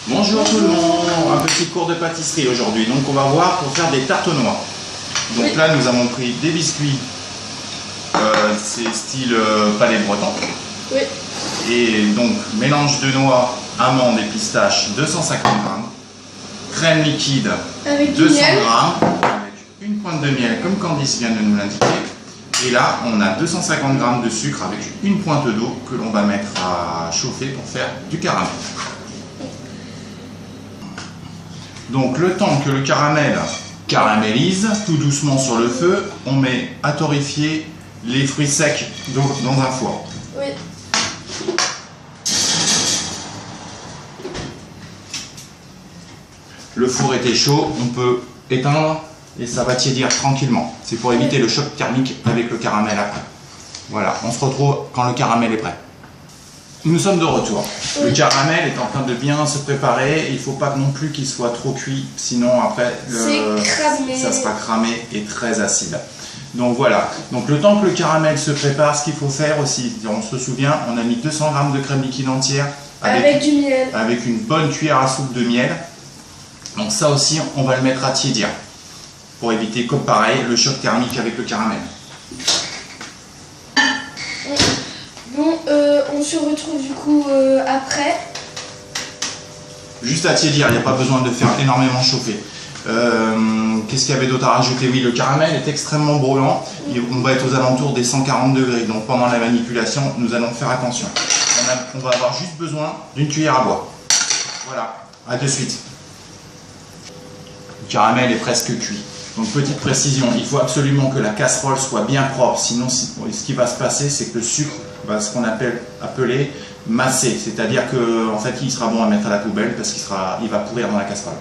Bonjour tout le monde, un petit cours de pâtisserie aujourd'hui. Donc on va voir pour faire des tartes aux noix. Donc oui. Là nous avons pris des biscuits, c'est style palais breton. Oui. Et donc mélange de noix, amandes et pistaches 250 g. Crème liquide avec 200 g. miel. Avec une pointe de miel comme Candice vient de nous l'indiquer. Et là on a 250 g de sucre avec une pointe d'eau que l'on va mettre à chauffer pour faire du caramel. Donc le temps que le caramel caramélise tout doucement sur le feu, on met à torréfier les fruits secs dans un four. Oui. Le four était chaud, on peut éteindre et ça va tiédir tranquillement. C'est pour éviter le choc thermique avec le caramel après. Voilà, on se retrouve quand le caramel est prêt. Nous sommes de retour. Oui. Le caramel est en train de bien se préparer. Il ne faut pas non plus qu'il soit trop cuit, sinon après ça sera cramé et très acide. Donc voilà. Donc le temps que le caramel se prépare, ce qu'il faut faire aussi, on se souvient, on a mis 200 g de crème liquide entière avec du miel. Avec une bonne cuillère à soupe de miel. Donc ça aussi, on va le mettre à tiédir pour éviter, comme pareil, le choc thermique avec le caramel. Bon, on se retrouve du coup après. Juste à tiédir, il n'y a pas besoin de faire énormément chauffer. Qu'est-ce qu'il y avait d'autre à rajouter? Oui, le caramel est extrêmement brûlant. On va être aux alentours des 140 degrés. Donc pendant la manipulation, nous allons faire attention. On va avoir juste besoin d'une cuillère à bois. Voilà, à de suite. Le caramel est presque cuit. Donc petite précision, il faut absolument que la casserole soit bien propre. Sinon, ce qui va se passer, c'est que le sucre va ce qu'on appelle masser. C'est-à-dire que en fait, il sera bon à mettre à la poubelle parce qu'il va pourrir dans la casserole.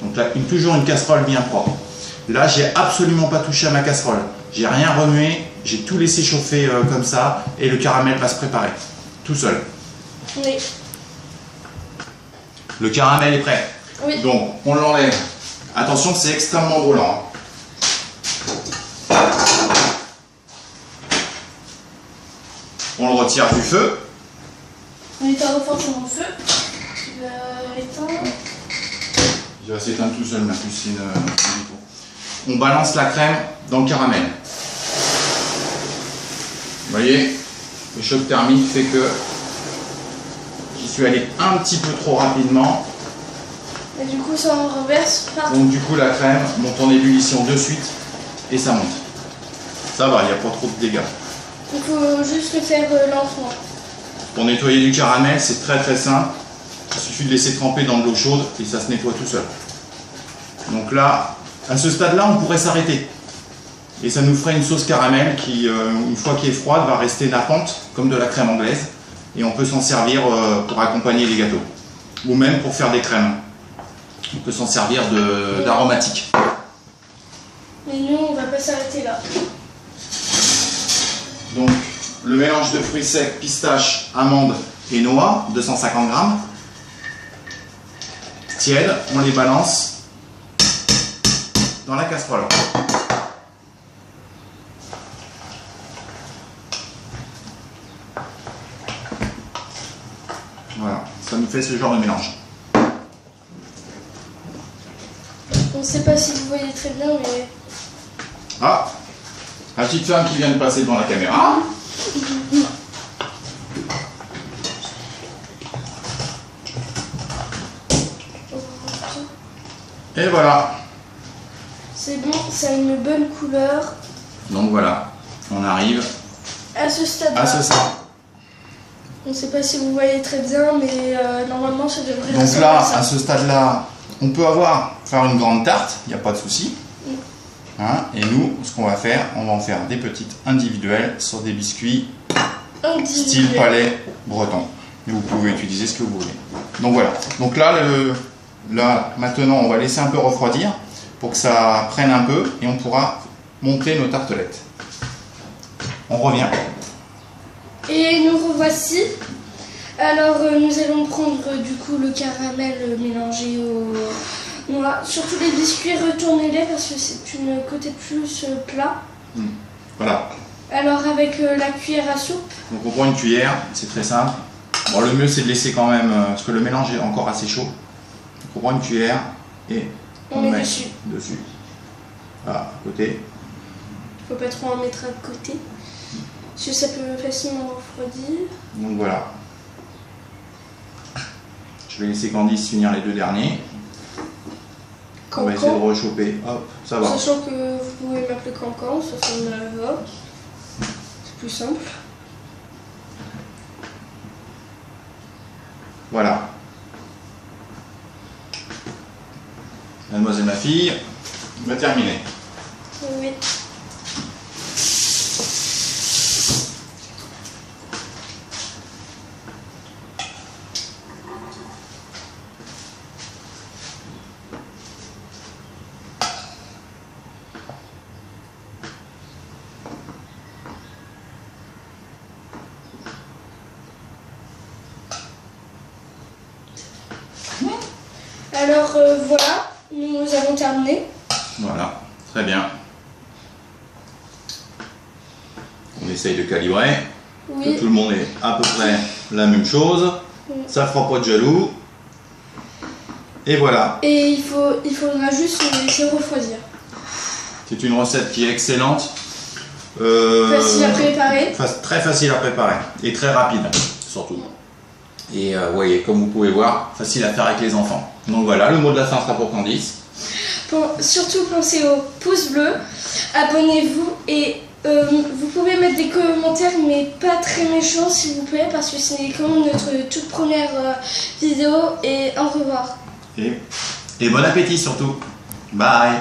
Donc là, toujours une casserole bien propre. Là, j'ai absolument pas touché à ma casserole. J'ai rien remué, j'ai tout laissé chauffer comme ça et le caramel va se préparer tout seul. Oui. Le caramel est prêt. Oui. Donc, on l'enlève. Attention, c'est extrêmement brûlant. On le retire du feu. On éteint forcément le feu. Tu vas éteindre. Il va s'éteindre tout seul, ma cuisine. On balance la crème dans le caramel. Vous voyez, le choc thermique fait que j'y suis allé un petit peu trop rapidement. Et du coup, ça en reverse partout. Donc du coup, la crème monte en ébullition de suite et ça monte. Ça va, il n'y a pas trop de dégâts. Il faut juste le faire lentement. Pour nettoyer du caramel, c'est très très simple. Il suffit de laisser tremper dans de l'eau chaude et ça se nettoie tout seul. Donc là, à ce stade-là, on pourrait s'arrêter. Et ça nous ferait une sauce caramel qui, une fois qu'elle est froide, va rester nappante, comme de la crème anglaise. Et on peut s'en servir pour accompagner les gâteaux. Ou même pour faire des crèmes. On peut s'en servir d'aromatique. Mais nous, on va pas s'arrêter là. Donc, le mélange de fruits secs, pistaches, amandes et noix, 250 g. Tièdes, on les balance dans la casserole. Voilà, ça nous fait ce genre de mélange. On ne sait pas si vous voyez très bien, mais... Ah, la petite femme qui vient de passer devant la caméra. Et voilà. C'est bon, ça a une bonne couleur. Donc voilà, on arrive À ce stade-là. à ce stade. On ne sait pas si vous voyez très bien, mais normalement, ça devrait Donc ressembler là, à ça. à ce stade-là, on peut faire une grande tarte, il n'y a pas de souci. Hein, et nous, ce qu'on va faire, on va en faire des petites individuelles sur des biscuits style palais breton. Et vous pouvez utiliser ce que vous voulez. Donc voilà. Donc là, maintenant, on va laisser un peu refroidir pour que ça prenne un peu et on pourra monter nos tartelettes. On revient. Et nous revoici. Alors, nous allons prendre du coup le caramel mélangé au noix. Surtout les biscuits, retournez-les parce que c'est une côté plus plat. Voilà. Alors, avec la cuillère à soupe. Donc on prend une cuillère, c'est très simple. Bon, le mieux c'est de laisser quand même, parce que le mélange est encore assez chaud. on prend une cuillère et on met dessus. Voilà, à côté. Faut pas trop en mettre à côté, parce que ça peut facilement refroidir. Donc voilà. Je vais laisser Candice finir les deux derniers. On va essayer de rechoper. Hop, ça va. Sachant que vous pouvez m'appeler Cancan, ça me va. C'est plus simple. Voilà. Mademoiselle ma fille va terminer. Oui. Alors voilà, nous avons terminé. Voilà, très bien. On essaye de calibrer. Oui. Que tout le monde ait à peu près la même chose. Ça fera pas de jaloux. Et voilà. Et il faudra juste laisser refroidir. C'est une recette qui est excellente. Facile à préparer. Très facile à préparer. Et très rapide, surtout. Et vous voyez, comme vous pouvez voir, facile à faire avec les enfants. Donc voilà, le mot de la fin sera pour Candice. Surtout pensez au pouce bleu, abonnez-vous et vous pouvez mettre des commentaires mais pas très méchants s'il vous plaît parce que c'est quand même notre toute première vidéo et au revoir. Et bon appétit surtout. Bye.